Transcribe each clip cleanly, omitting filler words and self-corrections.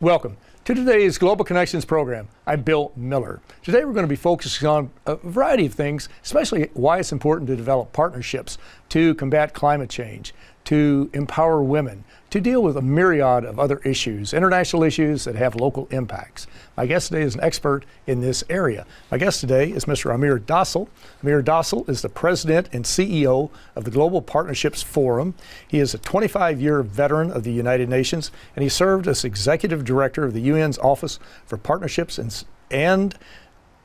Welcome to today's Global Connections program. I'm Bill Miller. Today we're going to be focusing on a variety of things, especially why it's important to develop partnerships to combat climate change, to empower women, to deal with a myriad of other issues, international issues that have local impacts. My guest today is an expert in this area. My guest today is Mr. Amir Dossal. Amir Dossal is the president and CEO of the Global Partnerships Forum. He is a 25-year veteran of the United Nations, and he served as executive director of the UN's Office for Partnerships and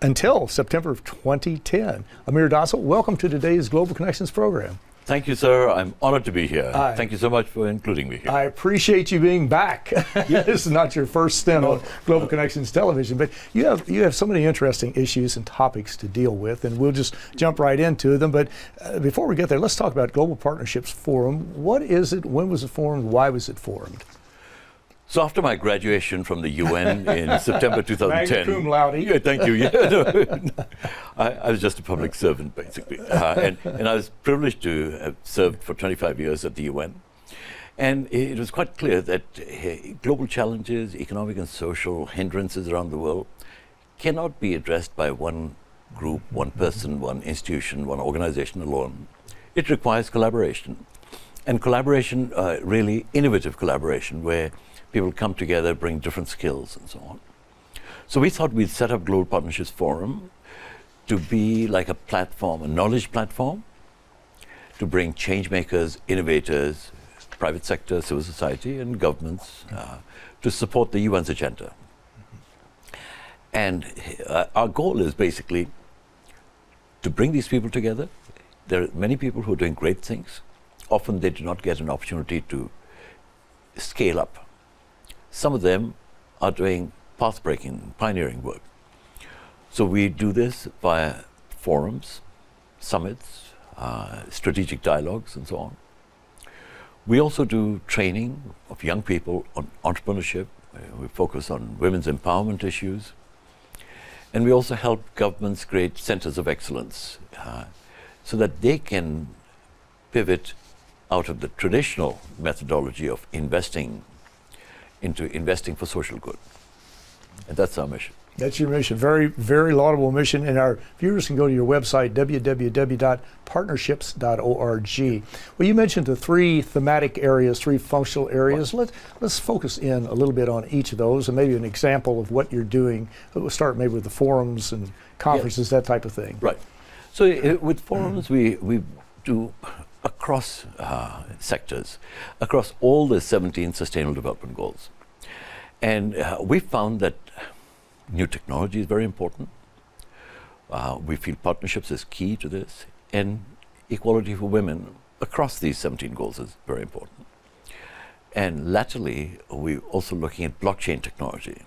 until September of 2010. Amir Dossal, welcome to today's Global Connections program. Thank you, sir. I'm honored to be here. Thank you so much for including me here. I appreciate you being back. This is not your first stint on Global Connections Television, but you have so many interesting issues and topics to deal with, and we'll just jump right into them. But before we get there, let's talk about Global Partnerships Forum. What is it? When was it formed? Why was it formed? So after my graduation from the UN in September 2010, Magna cum laude. Yeah, thank you. Yeah, I was just a public servant, basically, and I was privileged to have served for 25 years at the UN. And it was quite clear that global challenges, economic and social hindrances around the world cannot be addressed by one group, one person, one institution, one organization alone. It requires collaboration, and collaboration, really innovative collaboration, where people come together, bring different skills and so on. So we thought we'd set up Global Partnerships Forum to be like a platform, a knowledge platform, to bring change makers, innovators, private sector, civil society, and governments to support the UN's agenda. And our goal is basically to bring these people together. There are many people who are doing great things. Often they do not get an opportunity to scale up. Some of them are doing path-breaking, pioneering work. So we do this via forums, summits, strategic dialogues, and so on. We also do training of young people on entrepreneurship. We focus on women's empowerment issues. And we also help governments create centers of excellence so that they can pivot out of the traditional methodology of investing into investing for social good. And that's our mission. That's your mission. Very, very laudable mission. And our viewers can go to your website, www.partnerships.org. Well, you mentioned the three thematic areas, three functional areas. Let's focus in a little bit on each of those and maybe an example of what you're doing. We'll start maybe with the forums and conferences, that type of thing. Right. So with forums, we do across sectors, across all the 17 Sustainable Development Goals. And we found that new technology is very important. We feel partnerships is key to this, and equality for women across these 17 goals is very important. And latterly, we're also looking at blockchain technology.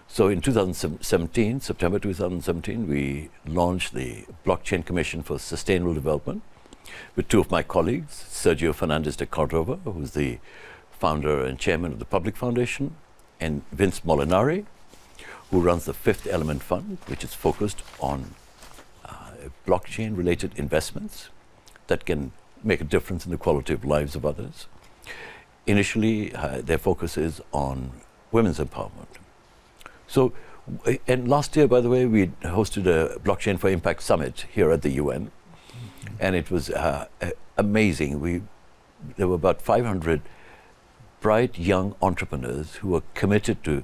So in 2017, September 2017, we launched the Blockchain Commission for Sustainable Development with two of my colleagues, Sergio Fernandez de Cordova, who's the founder and chairman of the Public Foundation, and Vince Molinari, who runs the Fifth Element Fund, which is focused on blockchain-related investments that can make a difference in the quality of lives of others. Initially, their focus is on women's empowerment. So, and last year, by the way, we hosted a Blockchain for Impact Summit here at the UN. And it was amazing. There were about 500 bright young entrepreneurs who were committed to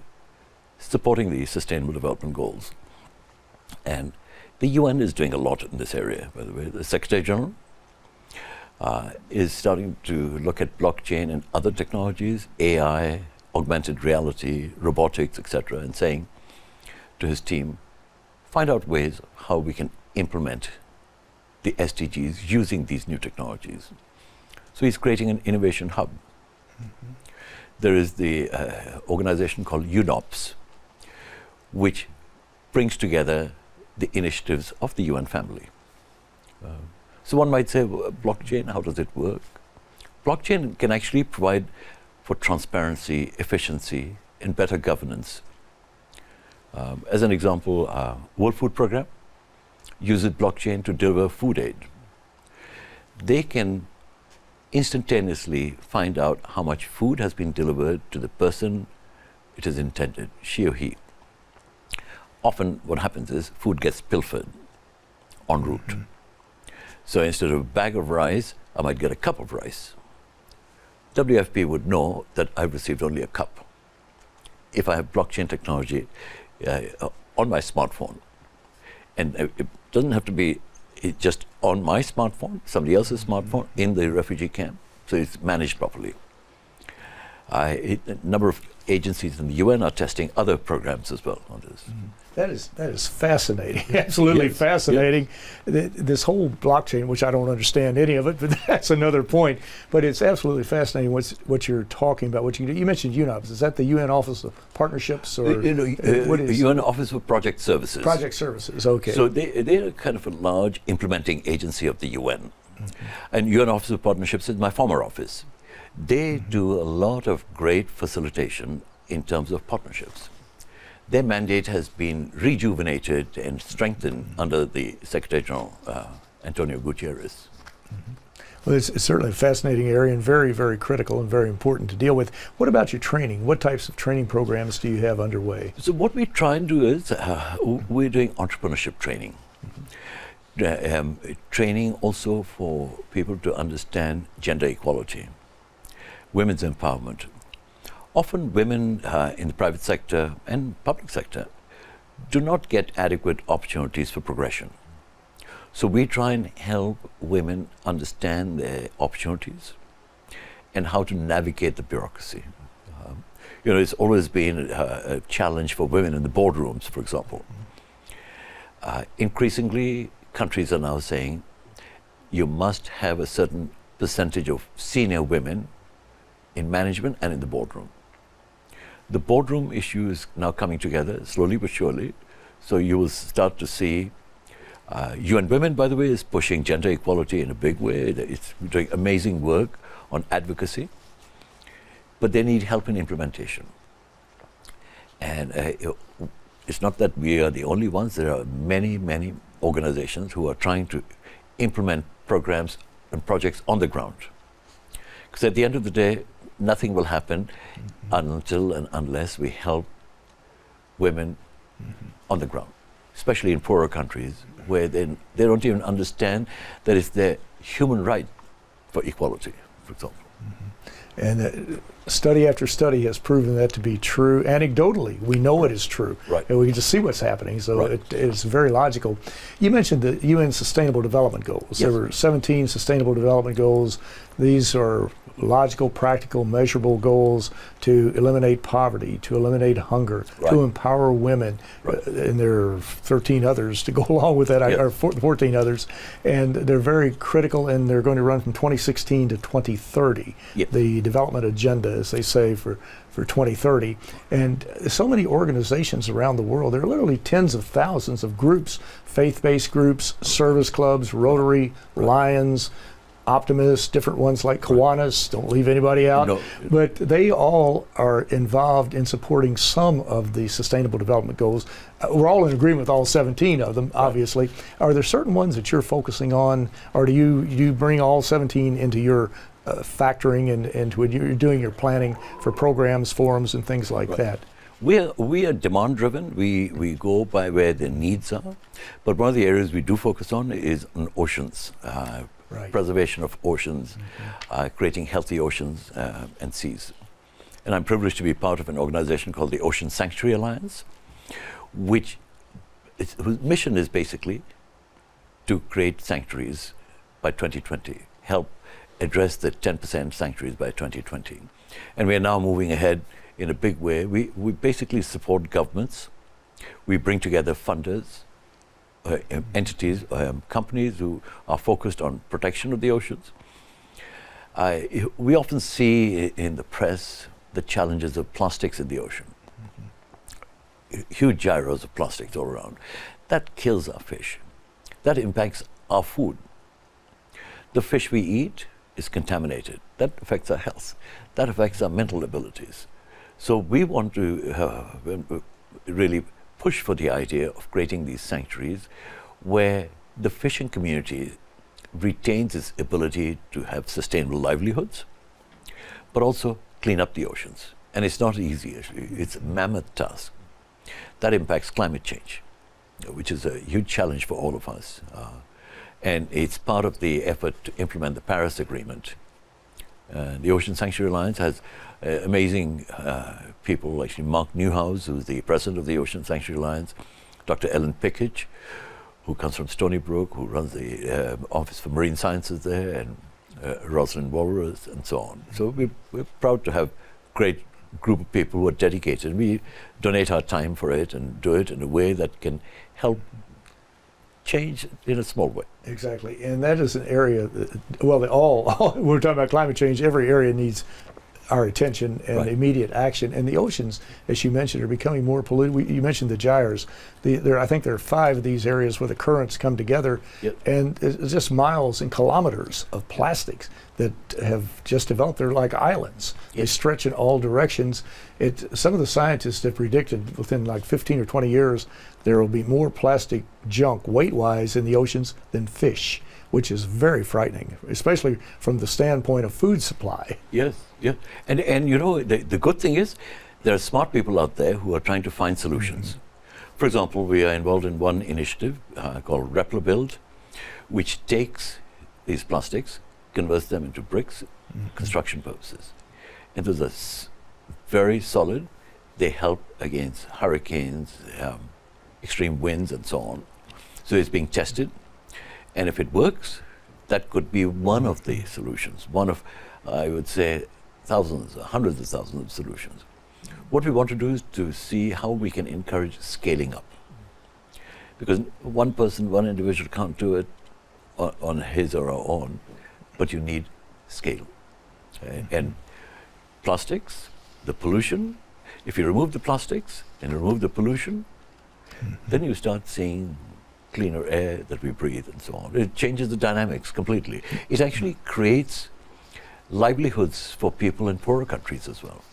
supporting the Sustainable Development Goals. And the UN is doing a lot in this area, by the way. The Secretary General is starting to look at blockchain and other technologies, AI, augmented reality, robotics, etc., and saying to his team, find out ways how we can implement the SDGs using these new technologies. So he's creating an innovation hub. Mm-hmm. There is the organization called UNOPS, which brings together the initiatives of the UN family. So one might say, well, blockchain, how does it work? Blockchain can actually provide for transparency, efficiency, and better governance. As an example, World Food Programme uses blockchain to deliver food aid. They can instantaneously find out how much food has been delivered to the person it is intended, she or he, often what happens is food gets pilfered en route. Mm-hmm. So instead of a bag of rice, I might get a cup of rice. WFP would know that I've received only a cup. If I have blockchain technology on my smartphone, and it doesn't have to be just on my smartphone, somebody else's smartphone in the refugee camp, so it's managed properly. A number of agencies in the UN are testing other programs as well on this. Mm-hmm. That is fascinating, absolutely yes. Fascinating. Yes. This whole blockchain, which I don't understand any of it, but that's another point. But it's absolutely fascinating what you're talking about. What you mentioned UNOPS. Is that the UN Office of Partnerships, or what is UN Office of Project Services? Project Services. Okay. So they're kind of a large implementing agency of the UN, mm-hmm. and UN Office of Partnerships is my former office. They mm-hmm. do a lot of great facilitation in terms of partnerships. Their mandate has been rejuvenated and strengthened mm-hmm. under the Secretary General, Antonio Gutierrez. Mm-hmm. Well, it's certainly a fascinating area and very, very critical and very important to deal with. What about your training? What types of training programs do you have underway? So what we try and do is we're doing entrepreneurship training. Mm-hmm. Training also for people to understand gender equality, women's empowerment. Often women in the private sector and public sector do not get adequate opportunities for progression. So we try and help women understand their opportunities and how to navigate the bureaucracy. It's always been a challenge for women in the boardrooms, for example. Increasingly, countries are now saying you must have a certain percentage of senior women in management and in the boardroom. The boardroom issue is now coming together slowly but surely. So you will start to see UN Women, by the way, is pushing gender equality in a big way. It's doing amazing work on advocacy, but they need help in implementation. And it's not that we are the only ones. There are many, many organizations who are trying to implement programs and projects on the ground. Because at the end of the day, nothing will happen mm-hmm. until and unless we help women mm-hmm. on the ground, especially in poorer countries where they don't even understand that it's their human right for equality, for example. Mm-hmm. And study after study has proven that to be true. Anecdotally, we know it is true. Right. And we can just see what's happening. So right. it is very logical. You mentioned the UN Sustainable Development Goals. Yes. There were 17 Sustainable Development Goals. These are logical, practical, measurable goals to eliminate poverty, to eliminate hunger, right. to empower women, right. And there are 13 others to go along with that, yes. or 14 others, and they're very critical, and they're going to run from 2016 to 2030, yes. the development agenda, as they say, for 2030. And so many organizations around the world, there are literally tens of thousands of groups, faith-based groups, service clubs, Rotary, right. Lions, Optimists, different ones like Kiwanis, don't leave anybody out, no. But they all are involved in supporting some of the Sustainable Development Goals. We're all in agreement with all 17 of them, obviously. Right. Are there certain ones that you're focusing on, or do you bring all 17 into your factoring and when you're doing your planning for programs, forums, and things like right. that? We are demand driven. We go by where the needs are, but one of the areas we do focus on is on oceans. Right. Preservation of oceans, mm-hmm. Creating healthy oceans and seas. And I'm privileged to be part of an organization called the Ocean Sanctuary Alliance, whose mission is basically to create sanctuaries by 2020, help address the 10% sanctuaries by 2020. And we are now moving ahead in a big way. We basically support governments. We bring together funders, entities, companies who are focused on protection of the oceans. We often see in the press the challenges of plastics in the ocean. Mm-hmm. Huge gyros of plastics all around. That kills our fish. That impacts our food. The fish we eat is contaminated. That affects our health. That affects our mental abilities. So we want to really push for the idea of creating these sanctuaries where the fishing community retains its ability to have sustainable livelihoods, but also clean up the oceans. and it's not easy actually. It's a mammoth task that impacts climate change, which is a huge challenge for all of us. And it's part of the effort to implement the Paris Agreement. The Ocean Sanctuary Alliance has amazing people, actually Mark Newhouse, who's the president of the Ocean Sanctuary Alliance, Dr. Ellen Pickett, who comes from Stony Brook, who runs the Office for Marine Sciences there, and Rosalind Walrus, and so on. So we're proud to have a great group of people who are dedicated. We donate our time for it and do it in a way that can help change in a small way. Exactly, and that is an area that, well, we're talking about climate change, every area needs our attention and immediate action. And the oceans, as you mentioned, are becoming more polluted. You mentioned the gyres. I think there are 5 of these areas where the currents come together, and it's just miles and kilometers of plastics that have just developed. They're like islands. They stretch in all directions. Some of the scientists have predicted within like 15 or 20 years there will be more plastic junk weight-wise in the oceans than fish, which is very frightening, especially from the standpoint of food supply. Yes, yeah. And you know, the good thing is there are smart people out there who are trying to find solutions. For example, we are involved in one initiative called Replibuild, which takes these plastics, converts them into bricks, construction purposes. And those are very solid. They help against hurricanes, extreme winds, and so on. So it's being tested. And if it works, that could be one of the solutions, one of, I would say, thousands, hundreds of thousands of solutions. What we want to do is to see how we can encourage scaling up. Because one person, one individual can't do it on his or her own, but you need scale. And plastics, the pollution, if you remove the plastics and remove the pollution, then you start seeing cleaner air that we breathe and so on. It changes the dynamics completely. It actually creates livelihoods for people in poorer countries as well.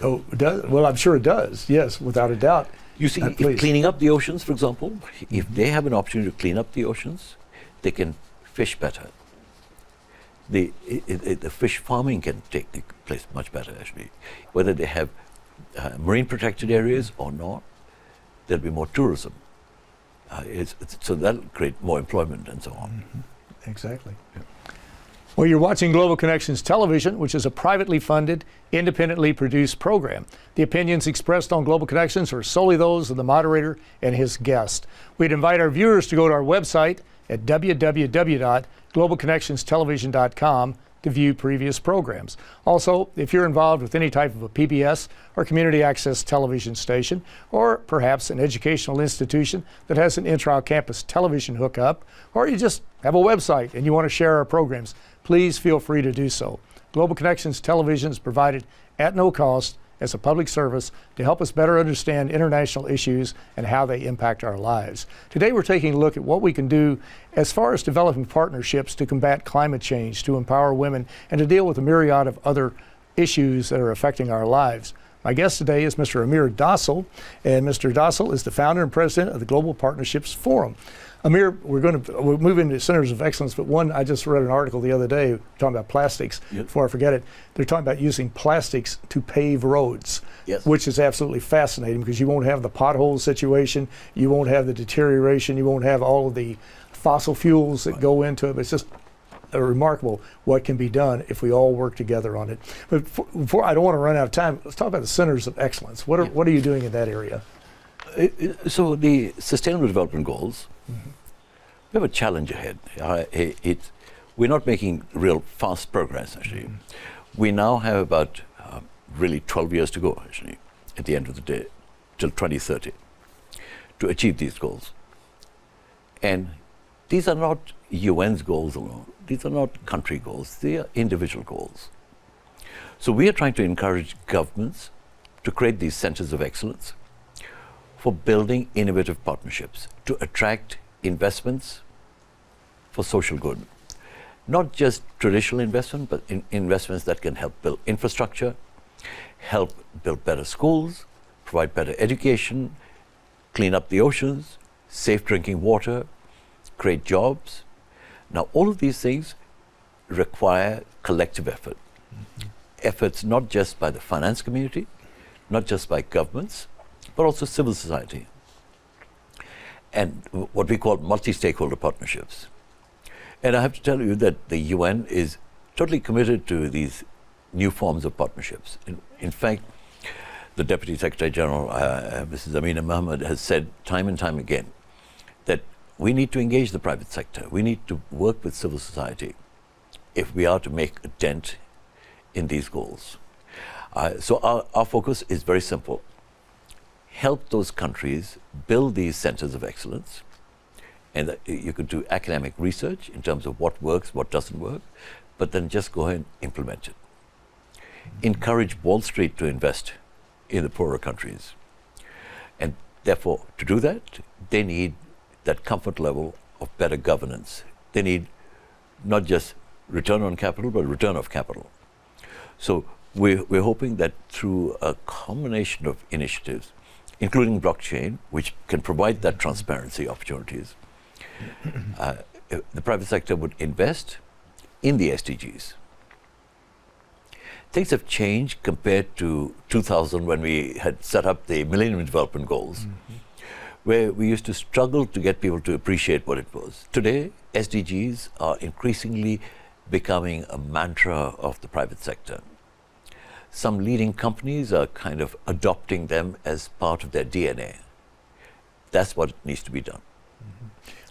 Oh, it does? Well, I'm sure it does, yes, without a doubt. You see, if cleaning up the oceans, for example, if they have an opportunity to clean up the oceans, they can fish better. The fish farming can take place much better, actually. Whether they have marine protected areas or not, there'll be more tourism. So that'll create more employment and so on. Exactly. Yeah. Well, you're watching Global Connections Television, which is a privately funded, independently produced program. The opinions expressed on Global Connections are solely those of the moderator and his guest. We'd invite our viewers to go to our website at www.globalconnectionstelevision.com to view previous programs. Also, if you're involved with any type of a PBS or community access television station, or perhaps an educational institution that has an intra-campus television hookup, or you just have a website and you want to share our programs, please feel free to do so. Global Connections Television is provided at no cost as a public service to help us better understand international issues and how they impact our lives. Today we're taking a look at what we can do as far as developing partnerships to combat climate change, to empower women, and to deal with a myriad of other issues that are affecting our lives. My guest today is Mr. Amir Dossal, and Mr. Dossal is the founder and president of the Global Partnerships Forum. Amir, we'll move into Centers of Excellence, but I just read an article the other day talking about plastics. Before I forget it, they're talking about using plastics to pave roads, which is absolutely fascinating because you won't have the pothole situation, you won't have the deterioration, you won't have all of the fossil fuels that go into it. It's just remarkable what can be done if we all work together on it. But before I don't want to run out of time, let's talk about the Centers of Excellence. What are you doing in that area? So the Sustainable Development Goals, we have a challenge ahead. We're not making real fast progress, actually. We now have about really 12 years to go, actually, at the end of the day, till 2030, to achieve these goals. And these are not UN's goals alone. These are not country goals. They are individual goals. So we are trying to encourage governments to create these centers of excellence for building innovative partnerships to attract investments for social good. Not just traditional investment, but investments that can help build infrastructure, help build better schools, provide better education, clean up the oceans, safe drinking water, create jobs. Now, all of these things require collective effort. efforts not just by the finance community, not just by governments, but also civil society, and what we call multi-stakeholder partnerships. And I have to tell you that the UN is totally committed to these new forms of partnerships. In fact, the Deputy Secretary General, Mrs. Amina Mohammed, has said time and time again that we need to engage the private sector. We need to work with civil society if we are to make a dent in these goals. So our focus is very simple. Help those countries build these centers of excellence, and that you could do academic research in terms of what works, what doesn't work, but then just go ahead and implement it. Encourage Wall Street to invest in the poorer countries. And therefore, to do that, they need that comfort level of better governance. They need not just return on capital, but return of capital. So we're hoping that through a combination of initiatives, including blockchain, which can provide that transparency opportunities, the private sector would invest in the SDGs. Things have changed compared to 2000 when we had set up the Millennium Development Goals, where we used to struggle to get people to appreciate what it was. Today, SDGs are increasingly becoming a mantra of the private sector. Some leading companies are kind of adopting them as part of their DNA. That's what needs to be done.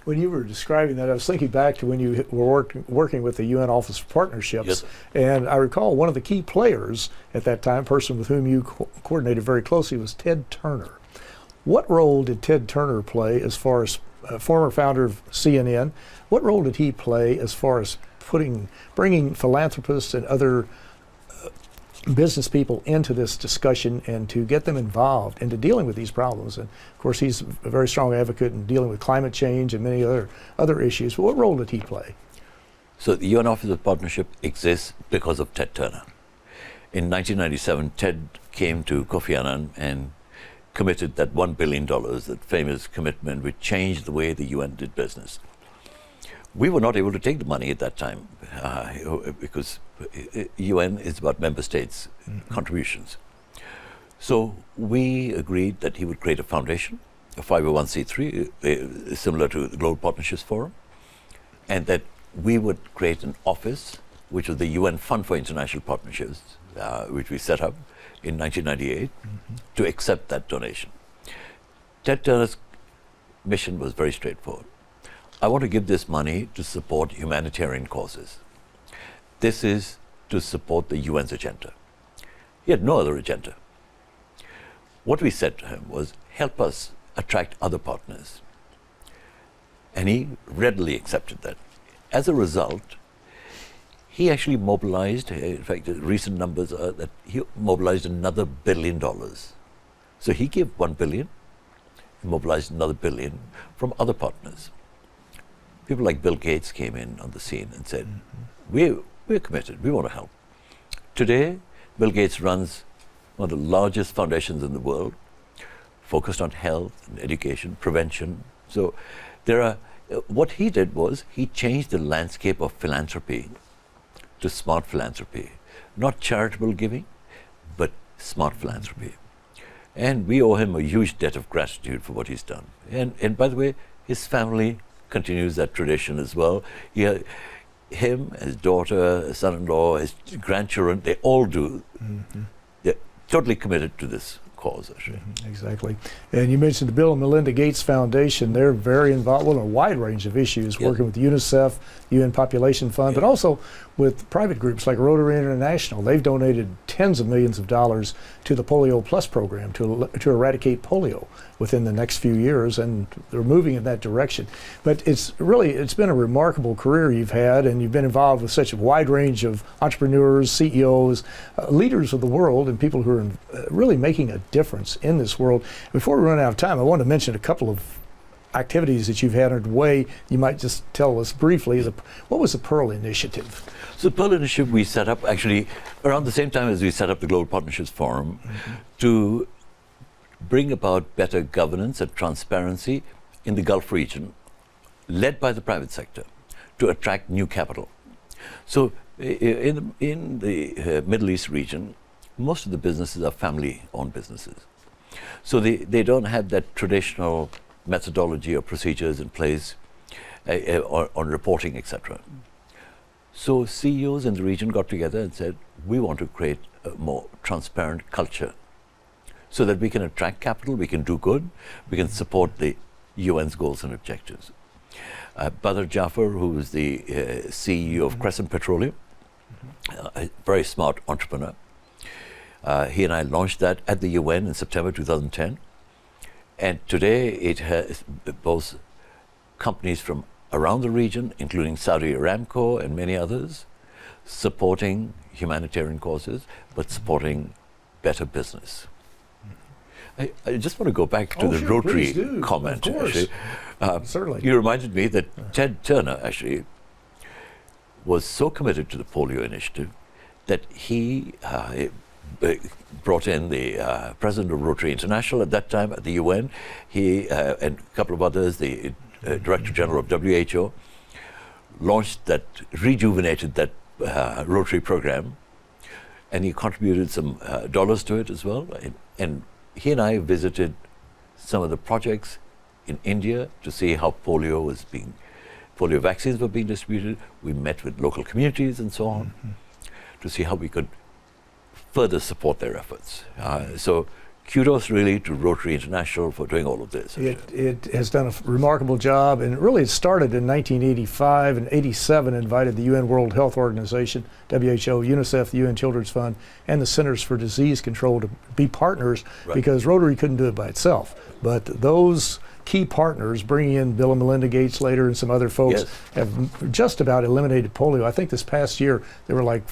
When you were describing that, I was thinking back to when you were working with the UN Office for Partnerships. Yes. And I recall one of the key players at that time, person with whom you coordinated very closely, was Ted Turner. What role did Ted Turner play as far as former founder of CNN? What role did he play as far as bringing philanthropists and other business people into this discussion and to get them involved into dealing with these problems? And of course, he's a very strong advocate in dealing with climate change and many other issues. But what role did he play? So the UN Office of Partnership exists because of Ted Turner. In 1997, Ted came to Kofi Annan and committed that $1 billion, that famous commitment which changed the way the UN did business. We were not able to take the money at that time because UN is about member states' contributions. So we agreed that he would create a foundation, a 501c3, similar to the Global Partnerships Forum, and that we would create an office, which was the UN Fund for International Partnerships, which we set up in 1998, to accept that donation. Ted Turner's mission was very straightforward. I want to give this money to support humanitarian causes. This is to support the UN's agenda. He had no other agenda. What we said to him was, help us attract other partners. And he readily accepted that. As a result, he actually mobilized, in fact, the recent numbers are that he mobilized another $1 billion. So he gave $1 billion, he mobilized another $1 billion from other partners. People like Bill Gates came in on the scene and said, we're committed, we want to help. Today, Bill Gates runs one of the largest foundations in the world, focused on health and education, prevention. So what he did was, he changed the landscape of philanthropy to smart philanthropy. Not charitable giving, but smart philanthropy. And we owe him a huge debt of gratitude for what he's done. And by the way, his family continues that tradition as well. Him, his daughter, his son-in-law, his grandchildren, they all do. They're totally committed to this cause, actually. Exactly. And you mentioned the Bill and Melinda Gates Foundation. They're very involved in a wide range of issues, working with UNICEF, UN Population Fund, but also with private groups like Rotary International. They've donated tens of millions of dollars to the Polio Plus program to eradicate polio within the next few years, and they're moving in that direction. But it's been a remarkable career you've had, and you've been involved with such a wide range of entrepreneurs, CEOs, leaders of the world, and people who are really making a difference in this world. Before we run out of time, I want to mention a couple of activities that you've had underway. You might just tell us briefly, what was the Pearl Initiative? So the Pearl Initiative we set up actually around the same time as we set up the Global Partnerships Forum to bring about better governance and transparency in the Gulf region, led by the private sector, to attract new capital. So In the Middle East region, most of the businesses are family-owned businesses. So they don't have that traditional methodology or procedures in place on reporting, etc. So CEOs in the region got together and said, we want to create a more transparent culture so that we can attract capital, we can do good, we can support the UN's goals and objectives. Badr Jaffer, who is the CEO of Crescent Petroleum, a very smart entrepreneur, he and I launched that at the UN in September 2010. And today it has both companies from around the region, including Saudi Aramco and many others, supporting humanitarian causes, but supporting better business. I just want to go back to the Rotary comment. Of course. Actually. Certainly. You reminded me that Ted Turner actually was so committed to the polio initiative that he brought in the president of Rotary International at that time at the UN, he and a couple of others, the Director General of WHO, launched that, rejuvenated that Rotary program, and he contributed some dollars to it as well. And he and I visited some of the projects in India to see how polio vaccines were being distributed. We met with local communities and so on to see how we could further support their efforts. So kudos really to Rotary International for doing all of this. It has done a remarkable job, and really it started in 1985 and 87, invited the UN World Health Organization, WHO, UNICEF, the UN Children's Fund, and the Centers for Disease Control to be partners, because Rotary couldn't do it by itself. But those key partners, bringing in Bill and Melinda Gates later and some other folks, have just about eliminated polio. I think this past year there were like,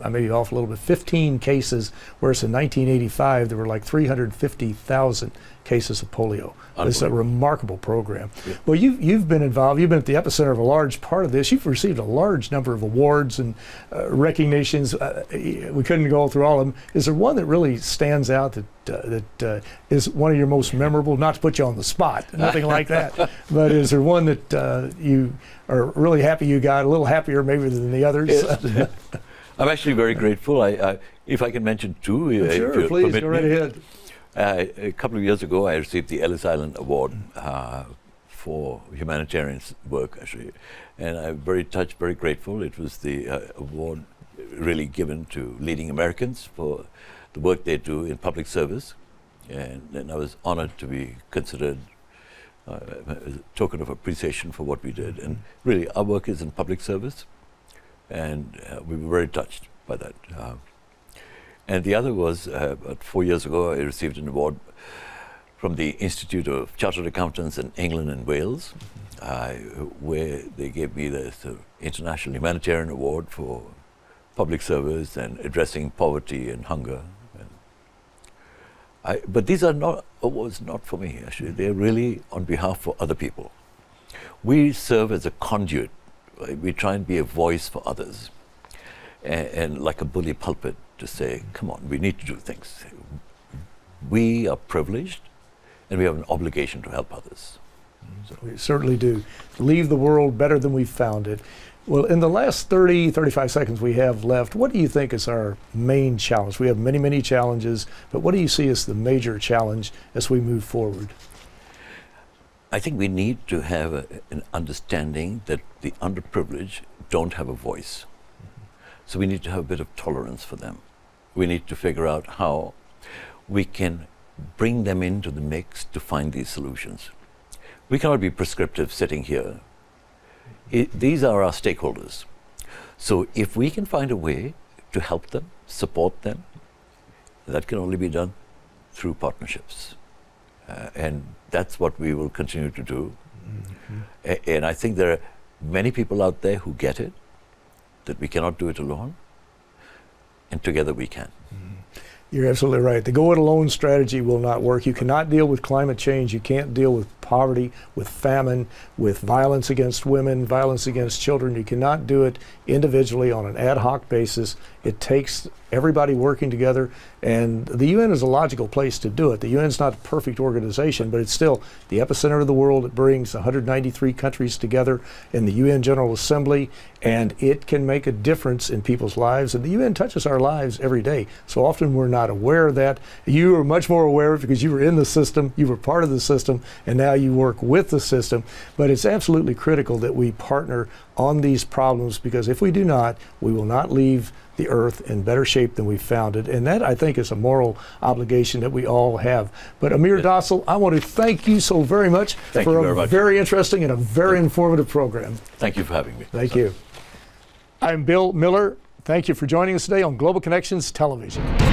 I may be off a little bit, 15 cases, whereas in 1985 there were like 350,000 cases of polio. It's a remarkable program. Yeah. Well, you've been involved, you've been at the epicenter of a large part of this. You've received a large number of awards and recognitions. We couldn't go through all of them. Is there one that really stands out that is one of your most memorable? Not to put you on the spot, nothing like that, but is there one that you are really happy you got, a little happier maybe than the others? Yes. I'm actually very grateful. If I can mention two. Sure, please, go right ahead. A couple of years ago, I received the Ellis Island Award for humanitarian work, actually. And I'm very touched, very grateful. It was the award really given to leading Americans for the work they do in public service. And I was honored to be considered as a token of appreciation for what we did. And really, our work is in public service. And we were very touched by that. And the other was, about 4 years ago, I received an award from the Institute of Chartered Accountants in England and Wales, where they gave me the International Humanitarian Award for public service and addressing poverty and hunger. But these are not awards not for me, actually. They're really on behalf of other people. We serve as a conduit. We try and be a voice for others, and like a bully pulpit, to say, come on, we need to do things. We are privileged, and we have an obligation to help others. So we certainly do. Leave the world better than we found it. Well, in the last 30, 35 seconds we have left, what do you think is our main challenge? We have many, many challenges, but what do you see as the major challenge as we move forward? I think we need to have an understanding that the underprivileged don't have a voice. So we need to have a bit of tolerance for them. We need to figure out how we can bring them into the mix to find these solutions. We cannot be prescriptive sitting here. These are our stakeholders. So if we can find a way to help them, support them, that can only be done through partnerships. And that's what we will continue to do. And I think there are many people out there who get it, that we cannot do it alone, and together we can. You're absolutely right. The go-it-alone strategy will not work. You cannot deal with climate change. You can't deal with poverty, with famine, with violence against women, violence against children. You cannot do it individually on an ad hoc basis. It takes everybody working together, and the UN is a logical place to do it. The UN is not a perfect organization, but it's still the epicenter of the world. It brings 193 countries together in the UN General Assembly, and it can make a difference in people's lives. And the UN touches our lives every day. So often we're not aware of that. You are much more aware of it because you were in the system, you were part of the system, and now you work with the system. But it's absolutely critical that we partner on these problems, because if we do not, we will not leave the earth in better shape than we found it. And that, I think, is a moral obligation that we all have. But Amir Dossal, I want to thank you so very much for a very interesting and a very informative program. Thank you for having me. Thank you. I'm Bill Miller. Thank you for joining us today on Global Connections Television.